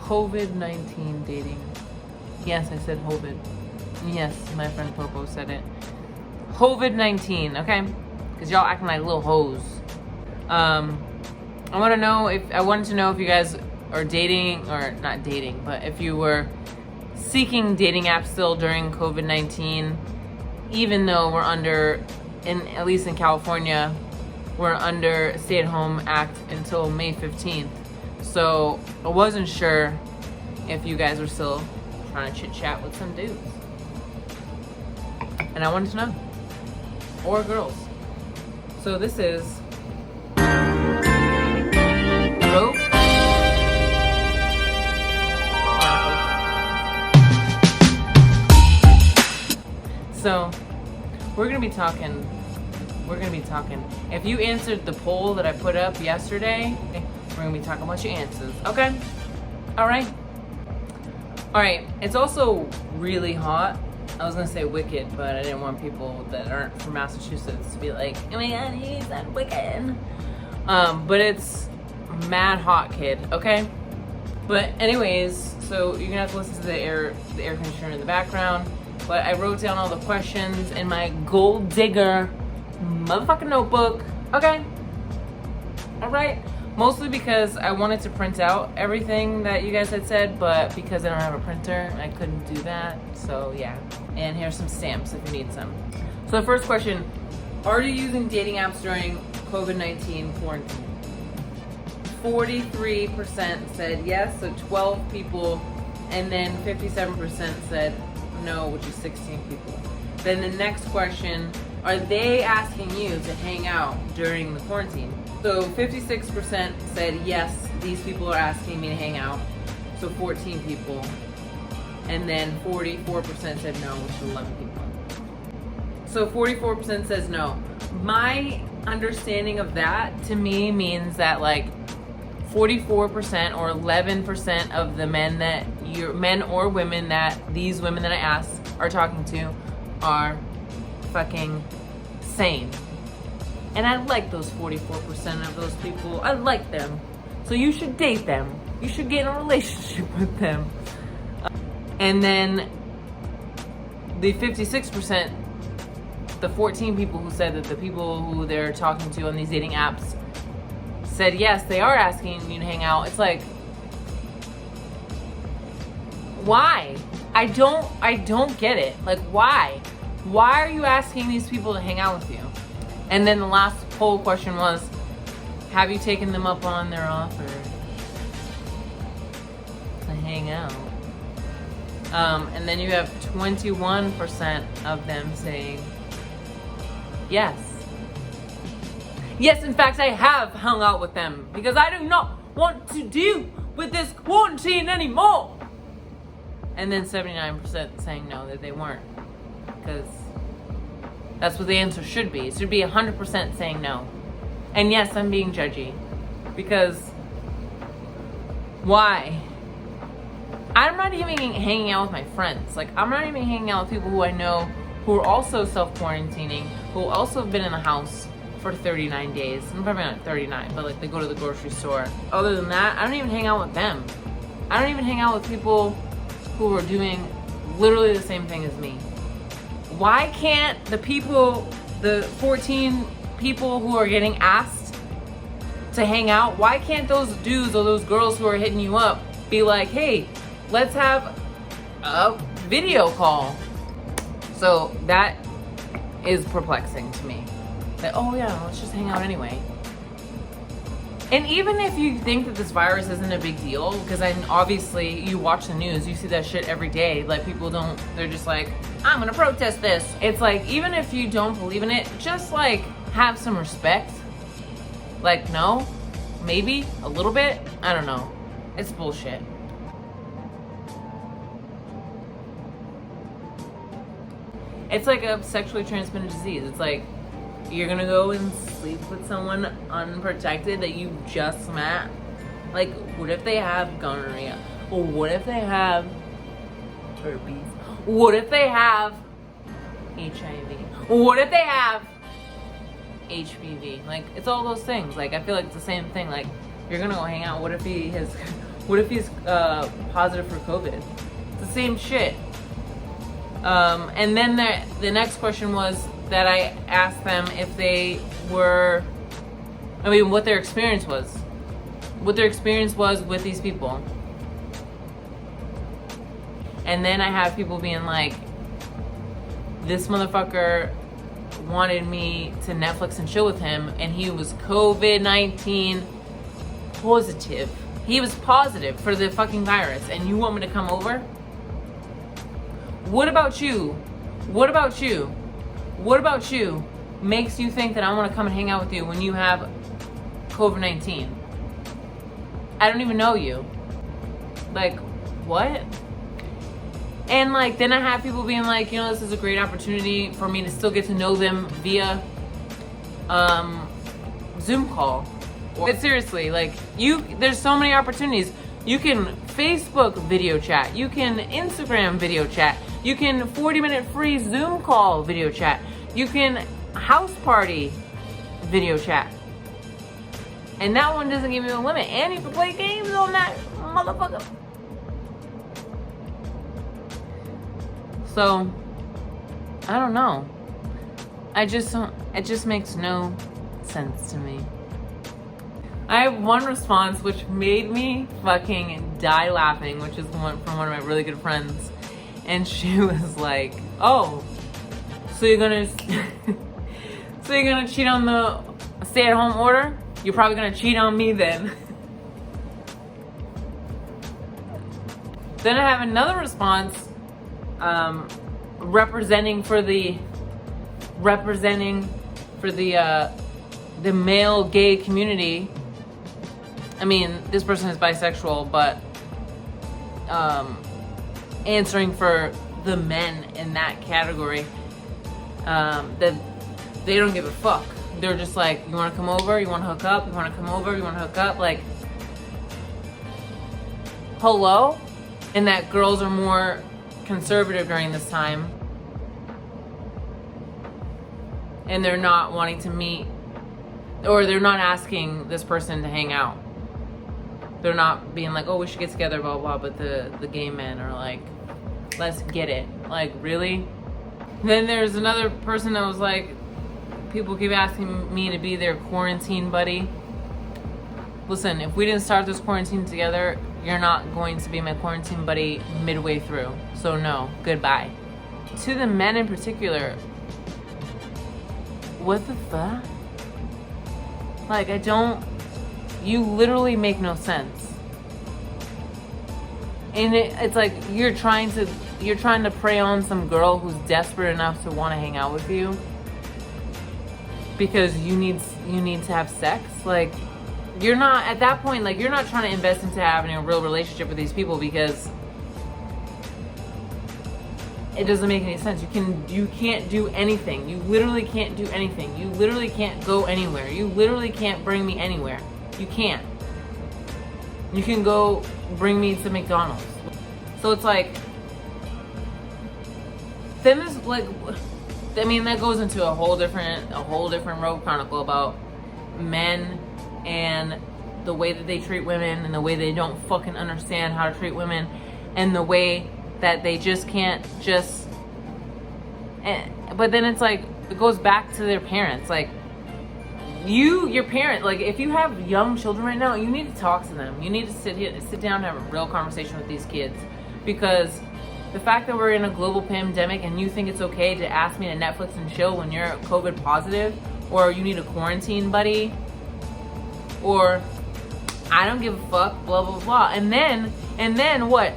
COVID-19 dating. Yes, I said COVID. Yes, my friend Popo said it. COVID-19, okay? Because y'all acting like little hoes. I wanted to know if you guys are dating, or not dating, but if you were seeking dating apps still during COVID-19, even though we're at least in California, we're under a stay-at-home act until May 15th. So I wasn't sure if you guys were still trying to chit-chat with some dudes. And I wanted to know. Or girls. So this is Rope. So we're gonna be talking. If you answered the poll that I put up yesterday, we're gonna be talking about your answers. Okay? Alright. Alright, it's also really hot. I was gonna say wicked, but I didn't want people that aren't from Massachusetts to be like, oh my god, he said wicked. But it's mad hot, kid, okay? But anyways, so you're gonna have to listen to the air conditioner in the background. But I wrote down all the questions in my gold digger motherfucking notebook. Okay? Alright? Mostly because I wanted to print out everything that you guys had said, but because I don't have a printer, I couldn't do that. So yeah. And here's some stamps if you need some. So the first question, are you using dating apps during COVID-19 quarantine? 43% said yes, so 12 people, and then 57% said no, which is 16 people. Then the next question, are they asking you to hang out during the quarantine? So 56% said yes, these people are asking me to hang out, so 14 people. And then 44% said no, which is 11 people. So 44% says no. My understanding of that to me means that like 44% or 11% of the men or women that these women that I asked are talking to are fucking sane. And I like those 44% of those people. I like them. So you should date them. You should get in a relationship with them. And then the 56%, the 14 people who said that the people who they're talking to on these dating apps said yes, they are asking you to hang out. It's like, why? I don't get it. Like, why? Why are you asking these people to hang out with you? And then the last poll question was, have you taken them up on their offer to hang out? And then you have 21% of them saying yes. Yes, in fact, I have hung out with them because I do not want to deal with this quarantine anymore. And then 79% saying no, that they weren't. Because that's what the answer should be. It should be 100% saying no. And yes, I'm being judgy. Because why? I'm not even hanging out with my friends. Like, I'm not even hanging out with people who I know who are also self-quarantining, who also have been in the house for 39 days. I'm probably not 39, but like they go to the grocery store. Other than that, I don't even hang out with them. I don't even hang out with people who are doing literally the same thing as me. Why can't the 14 people who are getting asked to hang out, why can't those dudes or those girls who are hitting you up be like, hey, let's have a video call? So that is perplexing to me. That, oh yeah, let's just hang out anyway. And even if you think that this virus isn't a big deal, because obviously you watch the news, you see that shit every day. Like, people they're just like, I'm gonna protest this. It's like, even if you don't believe in it, just like have some respect. Like, no, maybe a little bit. I don't know. It's bullshit. It's like a sexually transmitted disease. It's like, you're gonna go and sleep with someone unprotected that you just met? Like, what if they have gonorrhea? Or what if they have herpes? What if they have HIV? What if they have HPV? Like, it's all those things. Like, I feel like it's the same thing. Like, you're gonna go hang out. What if he has What if he's positive for COVID? It's the same shit. And then the next question was that I asked them if they were, what their experience was. What their experience was with these people. And then I have people being like, this motherfucker wanted me to Netflix and chill with him, and he was COVID-19 positive. He was positive for the fucking virus, and you want me to come over? What about you? What about you? What about you makes you think that I want to come and hang out with you when you have COVID-19? I don't even know you. Like, what? And like, then I have people being like, this is a great opportunity for me to still get to know them via Zoom call. But seriously, like, there's so many opportunities. You can Facebook video chat. You can Instagram video chat. You can 40-minute free Zoom call video chat. You can house party video chat. And that one doesn't give you a limit. And you can play games on that motherfucker. So, I don't know. It just makes no sense to me. I have one response which made me fucking die laughing, which is from one of my really good friends. And she was like, oh, so you're gonna cheat on the stay-at-home order? You're probably gonna cheat on me then. Then I have another response representing for the male gay community. This person is bisexual, but answering for the men in that category, that they don't give a fuck. They're just like, you want to come over? You want to hook up? You want to come over? You want to hook up? Like, hello? And that girls are more conservative during this time, and they're not wanting to meet, or they're not asking this person to hang out. They're not being like, oh, we should get together, blah blah, but the gay men are like, let's get it. Like, really? Then there's another person that was like, people keep asking me to be their quarantine buddy. Listen, if we didn't start this quarantine together, you're not going to be my quarantine buddy midway through. So no, goodbye. To the men in particular, what the fuck? Like, you literally make no sense. And it's like you're trying to prey on some girl who's desperate enough to want to hang out with you because you need to have sex. Like, you're not, at that point, like, you're not trying to invest into having a real relationship with these people because it doesn't make any sense. You can't do anything. You literally can't do anything. You literally can't go anywhere. You literally can't bring me anywhere. You can't. You can go bring me to McDonald's. So it's like, then there's like, that goes into a whole different road chronicle about men and the way that they treat women and the way they don't fucking understand how to treat women and the way that they just can't just, but then it's like, it goes back to their parents. Like, your parent, like, if you have young children right now, you need to talk to them. You need to sit down and have a real conversation with these kids, because the fact that we're in a global pandemic and you think it's okay to ask me to Netflix and chill when you're COVID positive, or you need a quarantine buddy, or I don't give a fuck, blah blah blah. And then what?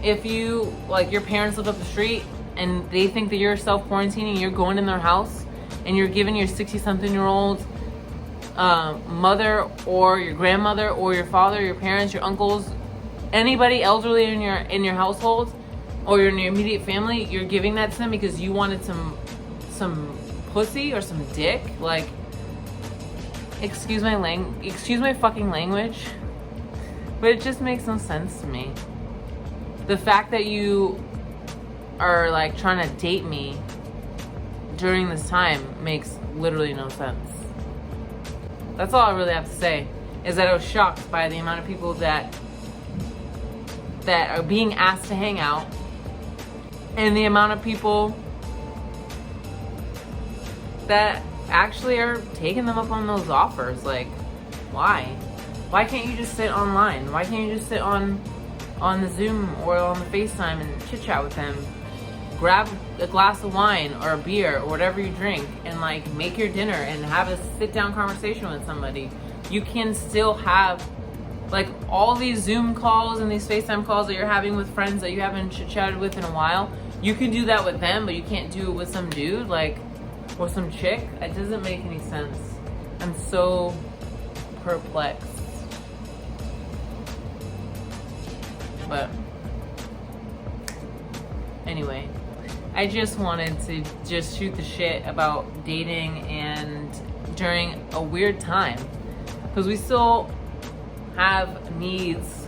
If you, like, your parents live up the street and they think that you're self-quarantining, you're going in their house and you're giving your 60-something-year-old mother or your grandmother or your father, your parents, your uncles, anybody elderly in your household or in your immediate family, you're giving that to them because you wanted some pussy or some dick. Like, excuse my fucking language, but it just makes no sense to me. The fact that you are like trying to date me during this time makes literally no sense. That's all I really have to say, is that I was shocked by the amount of people that that are being asked to hang out and the amount of people that actually are taking them up on those offers. Like, why? Why can't you just sit online? Why can't you just sit on the Zoom or on the FaceTime and chit chat with them? Grab a glass of wine or a beer or whatever you drink and like make your dinner and have a sit down conversation with somebody. You can still have like all these Zoom calls and these FaceTime calls that you're having with friends that you haven't chit chatted with in a while. You can do that with them, but you can't do it with some dude, like, or some chick. It doesn't make any sense. I'm so perplexed. But anyway, I just wanted to just shoot the shit about dating and during a weird time, because we still have needs,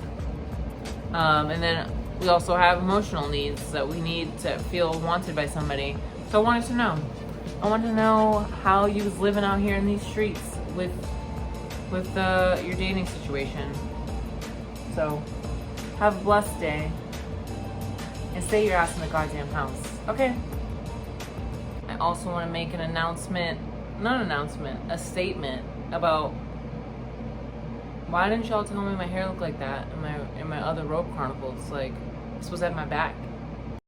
and then we also have emotional needs that we need to feel wanted by somebody. So I wanted to know how you was living out here in these streets with your dating situation. So have a blessed day and stay your ass in the goddamn house, okay? I also want to make an announcement, a statement about why didn't y'all tell me my hair looked like that in my other rope chronicles? Like, this was at my back.